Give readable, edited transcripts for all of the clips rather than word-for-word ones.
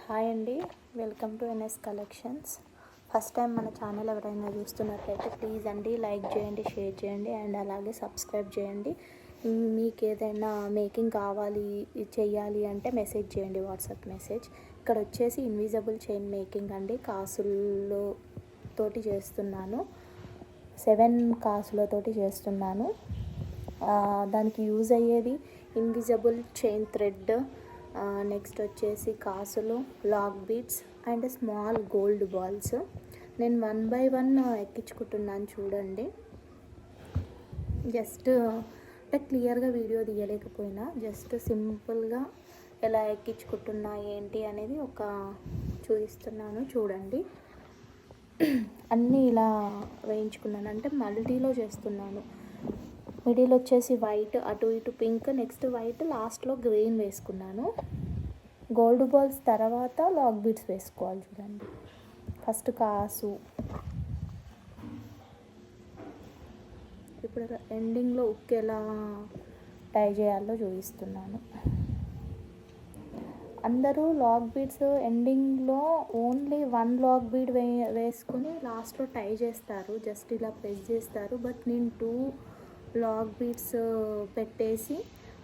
Hi అండి, welcome to NS collections. First time మన channel ఎవరైనా చూస్తున్నట్లయితే ప్లీజ్ అండి లైక్ చేయండి, షేర్ చేయండి అండ్ అలాగే సబ్స్క్రైబ్ చేయండి. మీకు ఏదైనా మేకింగ్ కావాలి చెయ్యాలి అంటే మెసేజ్ చేయండి, వాట్సాప్ మెసేజ్. ఇక్కడ వచ్చేసి ఇన్విజిబుల్ చైన్ మేకింగ్ అండి, కాసుల్లో తోటి చేస్తున్నాను. 7 కాసులతోటి చేస్తున్నాను. దానికి యూజ్ అయ్యేది ఇన్విజిబుల్ చైన్ థ్రెడ్, నెక్స్ట్ వచ్చేసి కాసులు, lac beads and small gold balls. నేను 1 by 1 ఎక్కించుకుంటున్నాను చూడండి. జస్ట్ అంటే క్లియర్గా వీడియో తీయలేకపోయినా జస్ట్ సింపుల్గా ఎలా ఎక్కించుకుంటున్నా ఏంటి అనేది ఒక చూపిస్తున్నాను చూడండి. అన్నీ ఇలా వేయించుకున్నాను, అంటే మల్టీలో చేస్తున్నాను. మిడిల్ వచ్చేసి వైట్, అటు ఇటు పింక్, నెక్స్ట్ వైట్, లాస్ట్లో గ్రీన్ వేసుకున్నాను. గోల్డ్ బాల్స్ తర్వాత లాక్ బీడ్స్ వేసుకోవాలి చూడండి. ఫస్ట్ కాసు, ఇప్పుడు ఎండింగ్లో ఉక్కు ఎలా టై చేయాలో చూపిస్తున్నాను. అందరూ లాక్ బీడ్స్ ఎండింగ్లో ఓన్లీ 1 లాక్ బీడ్ వేసుకొని లాస్ట్లో టై చేస్తారు, జస్ట్ ఇలా ప్రెస్ చేస్తారు. బట్ నేను 2 లాక్ బీడ్స్ పెట్టేసి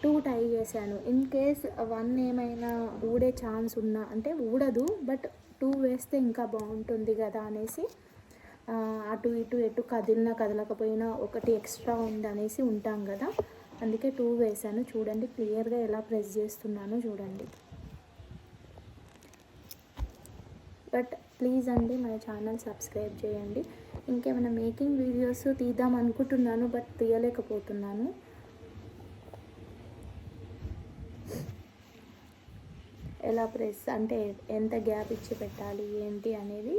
2 టై చేశాను. ఇన్ కేస్ 1 ఏమైనా ఊడే ఛాన్స్ ఉన్నా, అంటే ఊడదు బట్ 2 వేస్తే ఇంకా బాగుంటుంది కదా అనేసి, అటు ఇటు ఎటు కదిలినా కదలకపోయినా ఒకటి ఎక్స్ట్రా ఉంది అనేసి ఉంటాం కదా, అందుకే 2 వేసాను. చూడండి క్లియర్గా ఎలా ప్రెస్ చేస్తున్నానో చూడండి. బట్ ప్లీజ్ అండి మన ఛానల్ సబ్స్క్రైబ్ చేయండి. ఇంకేమైనా మేకింగ్ వీడియోస్ తీద్దాం అనుకుంటున్నాను బట్ తీయలేకపోతున్నాను. ఎలా ప్రెస్ అంటే ఎంత గ్యాప్ ఇచ్చి పెట్టాలి ఏంటి అనేది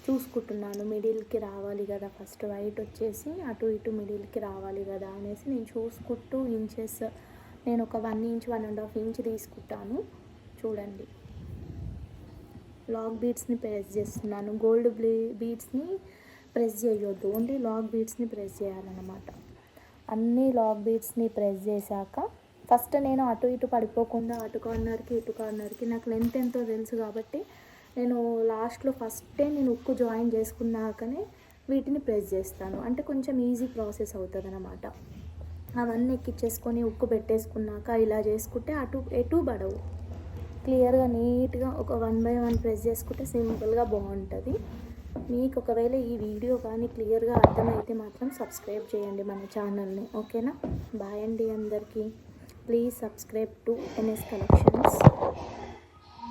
చూసుకుంటున్నాను. మిడిల్కి రావాలి కదా, ఫస్ట్ వైట్ వచ్చేసి అటు ఇటు మిడిల్కి రావాలి కదా అనేసి నేను చూసుకుంటూ ఇంచెస్, నేను ఒక 1 ఇంచ్ 1.5 ఇంచ్ తీసుకుంటాను చూడండి. లాక్ బీడ్స్ని ప్రెస్ చేస్తున్నాను. గోల్డ్ బీడ్స్ని ప్రెస్ చేయొద్దు, ఓన్లీ లాక్ బీడ్స్ని ప్రెస్ చేయాలన్నమాట. అన్ని లాక్ బీడ్స్ని ప్రెస్ చేశాక ఫస్ట్ నేను అటు ఇటు పడిపోకుండా అటు కార్నర్కి ఇటు కార్నర్కి, నాకు లెంత్ ఎంతో తెలుసు కాబట్టి నేను లాస్ట్లో ఫస్టే నేను ఉక్కు జాయిన్ చేసుకున్నాకనే వీటిని ప్రెస్ చేస్తాను, అంటే కొంచెం ఈజీ ప్రాసెస్ అవుతుంది అన్నమాట. అవన్నీ ఎక్కించేసుకొని ఉక్కు పెట్టేసుకున్నాక ఇలా చేసుకుంటే అటు ఎటు పడవు, క్లియర్గా నీట్గా ఒక 1 by 1 ప్రెస్ చేసుకుంటే సింపుల్గా బాగుంటుంది. మీకు ఒకవేళ ఈ వీడియో కానీ క్లియర్గా అర్థమైతే మాత్రం సబ్స్క్రైబ్ చేయండి మన ఛానల్ని, ఓకేనా? బాయ్ అండి అందరికీ. Please subscribe to NS collections.